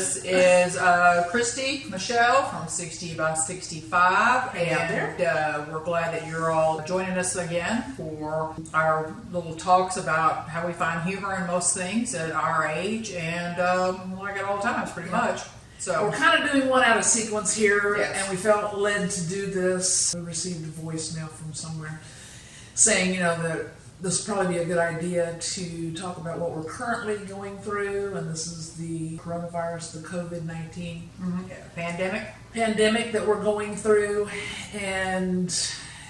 This is Christie, Michelle from 60 by 65, and we're glad that you're all joining us again for our little talks about how we find humor in most things at our age, and like at all times, pretty much. So we're kind of doing one out of sequence here, yes. And we felt led to do this. We received a voicemail from somewhere saying, that this would probably be a good idea to talk about what we're currently going through, and this is the coronavirus, the COVID-19 pandemic that we're going through, and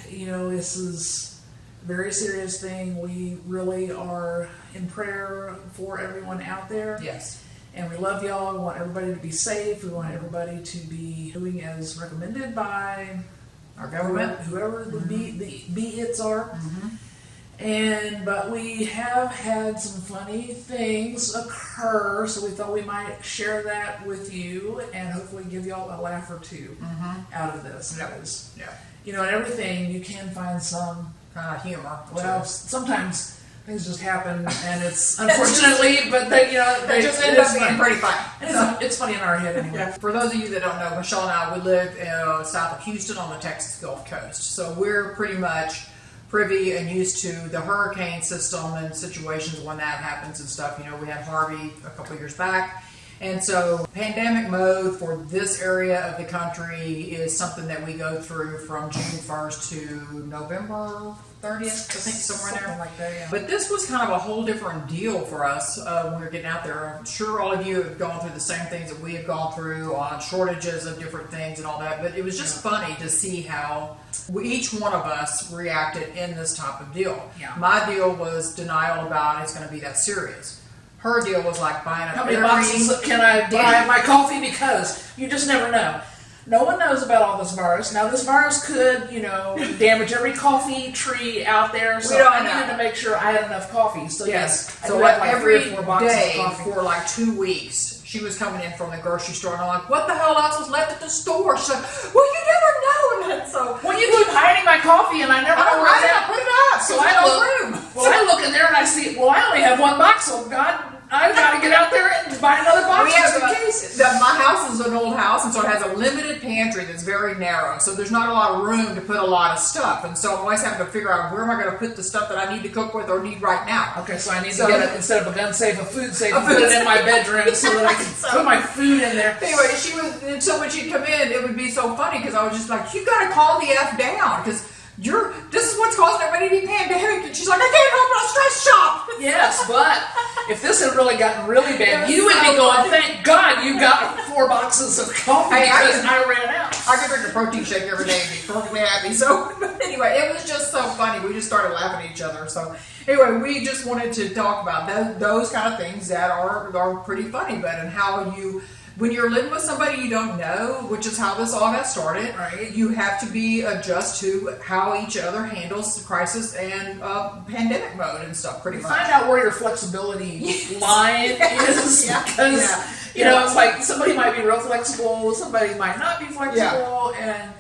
this is a very serious thing. We really are in prayer for everyone out there. Yes. And we love y'all. We want everybody to be safe. We want everybody to be doing as recommended by our government, whoever the be-its are. Mm-hmm. But we have had some funny things occur, so we thought we might share that with you and hopefully give y'all a laugh or two out of this. In everything you can find some kind of humor. Well, sometimes things just happen, and it's unfortunately, but they just end up being pretty funny. It's funny in our head anyway. Yeah. For those of you that don't know, Michelle and I, we live south of Houston on the Texas Gulf Coast, so we're pretty much privy and used to the hurricane system and situations when that happens and stuff. We had Harvey a couple years back. And so pandemic mode for this area of the country is something that we go through from June 1st to November 30th, I think, somewhere in there. Like that, yeah. But this was kind of a whole different deal for us when we were getting out there. I'm sure all of you have gone through the same things that we have gone through on shortages of different things and all that. But it was just funny to see how each one of us reacted in this type of deal. Yeah. My deal was denial about it's going to be that serious. Her deal was like buying up how many boxes can I buy my coffee, because you just never know. No one knows about all this virus. Now, this virus could, damage every coffee tree out there. So I needed to make sure I had enough coffee. So yes, so like every 3 or 4 boxes day of coffee for like 2 weeks, she was coming in from the grocery store, and I'm like, "What the hell else was left at the store?" She's like, "Well, you never know." And so, well, you keep hiding my coffee, and I never know where it's at. Put it up. So I look in there and I see. Well, I only have one box. So God. I've got to get out there and buy another box just in case. My house is an old house, and so it has a limited pantry that's very narrow. So there's not a lot of room to put a lot of stuff. And so I'm always having to figure out where am I going to put the stuff that I need to cook with or need right now. Okay, so I need to get it, instead of a gun safe, a food safe, put it in my bedroom so that I can put my food in there. Anyway, so when she'd come in, it would be so funny because I was just like, you got to calm the F down because this is what's causing everybody to be pandemic. And she's like, I can't help but stress shop. Yes, but if this had really gotten really bad, you would be going, thank God you got 4 boxes of coffee because I ran out. I could drink a protein shake every day and be perfectly happy. So anyway, it was just so funny. We just started laughing at each other. So anyway, we just wanted to talk about those kind of things that are pretty funny, but and how when you're living with somebody you don't know, which is how this all got started, right, you have to adjust to how each other handles crisis and pandemic mode and stuff, pretty much. Find out where your flexibility line is, because, it's like somebody might be real flexible, somebody might not be flexible, and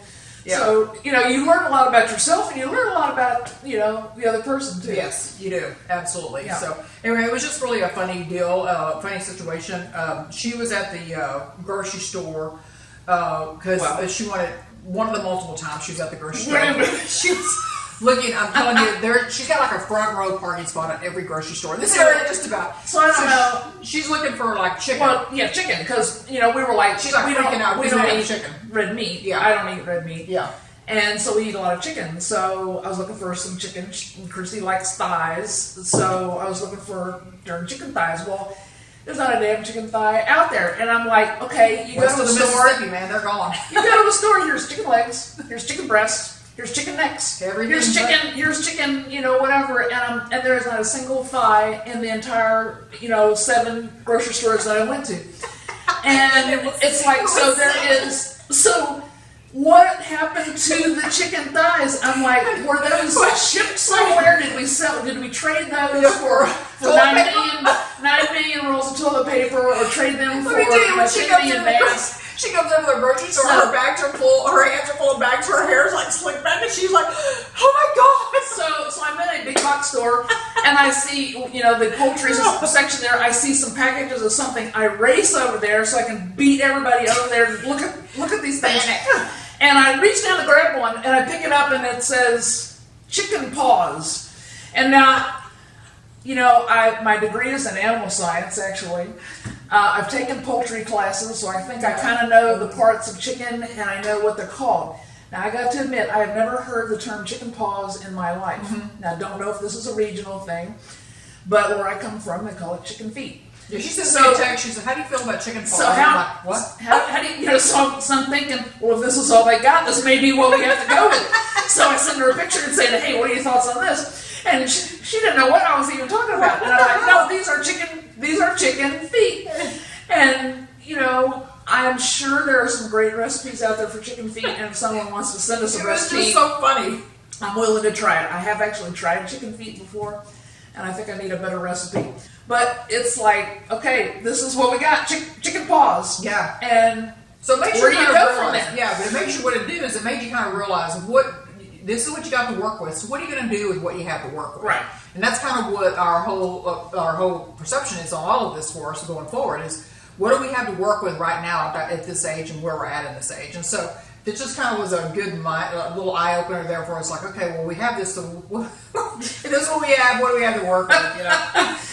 so, you learn a lot about yourself, and you learn a lot about, the other person, too. Yes, you do. Absolutely. Yeah. So, anyway, it was just really a funny deal, funny situation. She was at the grocery store because she wanted, one of the multiple times she was at the grocery store. She was looking, I'm telling you, she's got like a front row parking spot at every grocery store. This area just about. So I don't know. She's looking for like chicken. Well, yeah, chicken, because, we were like, she's like, we don't eat chicken. Red meat. Yeah. I don't eat red meat. Yeah. And so we eat a lot of chicken. So I was looking for some chicken. Chrissy likes thighs. So I was looking for darn chicken thighs. Well, there's not a damn chicken thigh out there. And I'm like, okay, you go to the store. Man, they're gone. You go to the store, here's chicken legs, here's chicken breasts, here's chicken necks, here's chicken, whatever. And there is not a single thigh in the entire, 7 grocery stores that I went to. And it's like, so there is, so what happened to the chicken thighs? I'm like, were those shipped somewhere? Did we trade those for 9 million rolls of toilet paper, or trade them for 10 million masks? She comes into the grocery store, her hands are full of bags, her hair's like slicked back, and she's like, oh my God. So I'm in a big box store, and and I see, the poultry section there, I see some packages of something. I race over there so I can beat everybody over there. Look at these things. And I reach down to grab one, and I pick it up, and it says chicken paws. And now, my degree is in animal science, actually. I've taken poultry classes, so I think I kind of know the parts of chicken, and I know what they're called. Now, I got to admit, I have never heard the term chicken paws in my life. Mm-hmm. Now, I don't know if this is a regional thing, but where I come from, they call it chicken feet. Yeah, she said, so text, she said, how do you feel about chicken paws? So like, what? How do you, so I'm thinking, well, if this is all they got, this may be what we have to go with. So I send her a picture and say, hey, what are your thoughts on this? And she didn't know what I was even talking about. And I'm like, no, these are chicken feet. And, I'm sure there are some great recipes out there for chicken feet, and if someone wants to send us a recipe, it's just so funny. I'm willing to try it. I have actually tried chicken feet before, and I think I need a better recipe. But it's like, okay, this is what we got, chicken paws. Yeah. And so it makes where you do you kind go of from realize, there? yeah, but it makes you, what it do is it made you kind of realize this is what you got to work with. So what are you going to do with what you have to work with? Right. And that's kind of what our whole perception is on all of this for us going forward is what do we have to work with right now at this age and where we're at in this age. And so it just kind of was a good little eye opener there for us. Like, okay, well we have this. So this is what we have. What do we have to work with?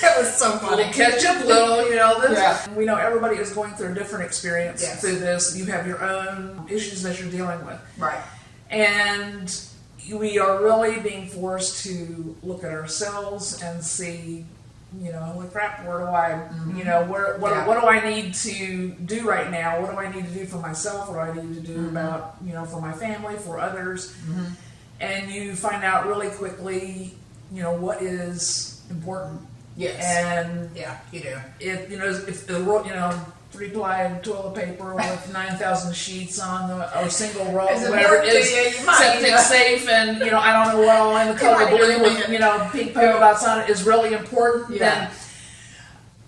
It was so funny. Catch up, little, this. Yeah. We know everybody is going through a different experience Yes. through this. You have your own issues that you're dealing with. Right. And we are really being forced to look at ourselves and see, holy crap, where do I, what do I need to do right now? What do I need to do for myself? What do I need to do about, for my family, for others? Mm-hmm. And you find out really quickly, what is important. Yes. And yeah, you do. If the 3-ply toilet paper with 9,000 sheets on or single roll, whatever it is, septic safe, and I don't know what all in the color blue with pink polka dots on it is really important. Yeah. Then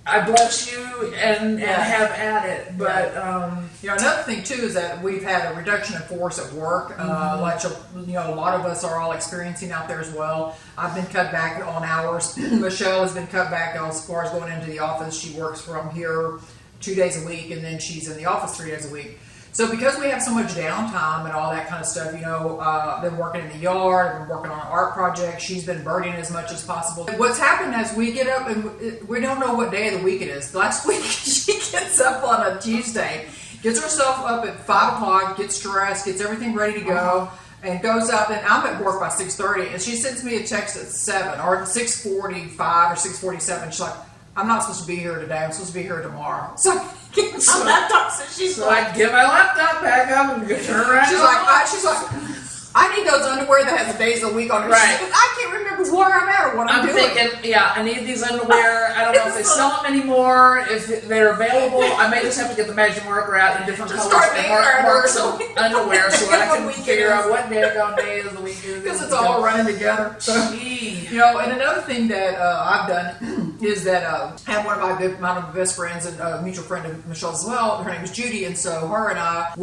I bless you and have at it. But another thing too is that we've had a reduction in force at work. Like a lot of us are all experiencing out there as well. I've been cut back on hours. Michelle has been cut back as far as going into the office. She works from here 2 days a week, and then she's in the office 3 days a week. So because we have so much downtime and all that kind of stuff, I've been working in the yard, I've been working on an art project. She's been birding as much as possible. What's happened is we get up and we don't know what day of the week it is. Last week she gets up on a Tuesday, gets herself up at 5 o'clock, gets dressed, gets everything ready to go, and goes up, and I'm at work by 6:30, and she sends me a text at 7 or at 6:45 or 6:47. She's like, I'm not supposed to be here today. I'm supposed to be here tomorrow. So I get my laptop. So I get my laptop back up and turn around. She's like, I need those underwear that has the days of the week on it. Right. I can't remember where I'm at or what I'm doing. Thinking, I need these underwear. I don't know if they sell them anymore, if they're available. I may just have to get the magic marker out in different colors and mark some underwear so I can figure out what day of the week it is. Because it's all running together. So, and another thing that I've done is that I have one of my best friends and a mutual friend of Michelle's as well. Her name is Judy, and so her and I,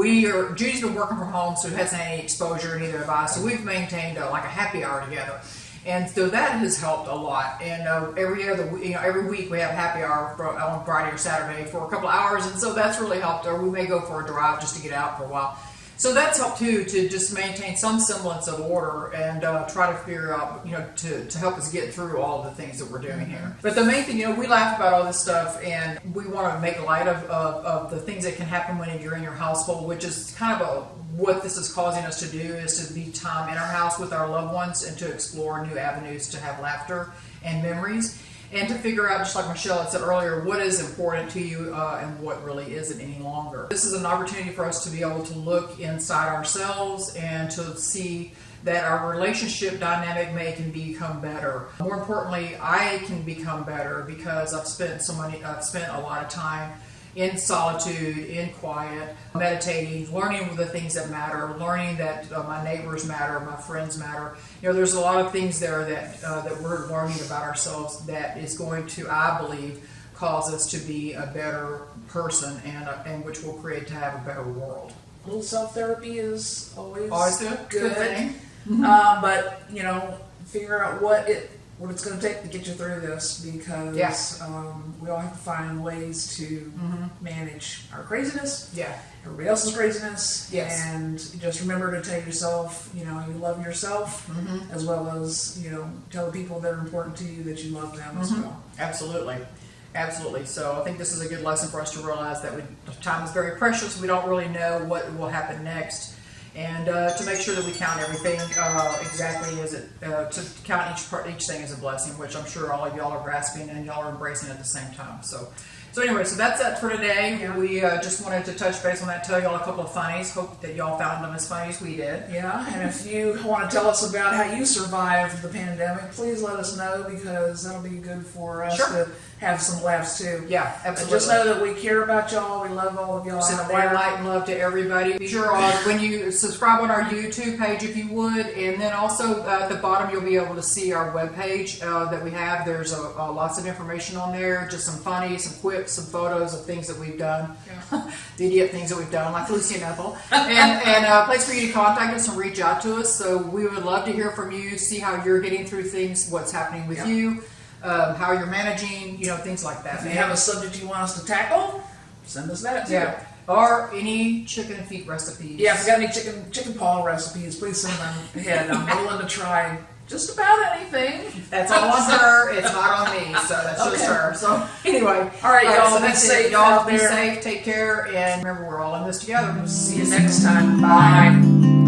Judy's been working from home, so it hasn't any exposure, neither have I. So we've maintained like a happy hour together. And so that has helped a lot. And every week we have a happy hour on Friday or Saturday for a couple of hours, and so that's really helped. Or we may go for a drive just to get out for a while. So that's helped too, to just maintain some semblance of order and try to figure out, to help us get through all the things that we're doing here. But the main thing, we laugh about all this stuff, and we want to make light of the things that can happen when you're in your household, which is kind of what this is causing us to do, is to be time in our house with our loved ones and to explore new avenues to have laughter and memories. And to figure out, just like Michelle had said earlier, what is important to you and what really isn't any longer. This is an opportunity for us to be able to look inside ourselves and to see that our relationship dynamic can become better. More importantly, I can become better because I've spent a lot of time in solitude, in quiet, meditating, learning the things that matter, learning that my neighbors matter, my friends matter. There's a lot of things there that we're learning about ourselves that is going to, I believe, cause us to be a better person and which will create to have a better world. A little self-therapy is always a good thing. But, figure out what what it's going to take to get you through this, because we all have to find ways to manage our craziness, everybody else's craziness, and just remember to tell yourself, you love yourself, as well as, tell the people that are important to you that you love them as well. Absolutely. So I think this is a good lesson for us to realize that time is very precious. We don't really know what will happen next. And to make sure that we count everything exactly as to count each thing as a blessing, which I'm sure all of y'all are grasping and y'all are embracing at the same time. So anyway, so that's it for today. Yeah. We just wanted to touch base on that, tell y'all a couple of funnies. Hope that y'all found them as funny as we did. Yeah, and if you want to tell us about how you survived the pandemic, please let us know, because that'll be good for us to have some laughs too. Yeah, absolutely. And just know that we care about y'all. We love all of y'all. Send white light and love to everybody. Be sure when you subscribe on our YouTube page, if you would, and then also at the bottom you'll be able to see our webpage that we have. There's lots of information on there, just some funny, some quips, some photos of things that we've done, the idiot things that we've done, like Lucy and Ethel, and a place for you to contact us and reach out to us. So we would love to hear from you, see how you're getting through things, what's happening with you. How you're managing, things like that. If you have a subject you want us to tackle, send us that too. Yeah. Or any chicken and feet recipes. Yeah, if you got any chicken paw recipes, please send them ahead. I'm willing to try just about anything. That's all on her. It's not on me. So that's just her. So anyway. All right, y'all. So Be safe. Y'all be safe. Take care. And remember, we're all in this together. See you next time. Bye.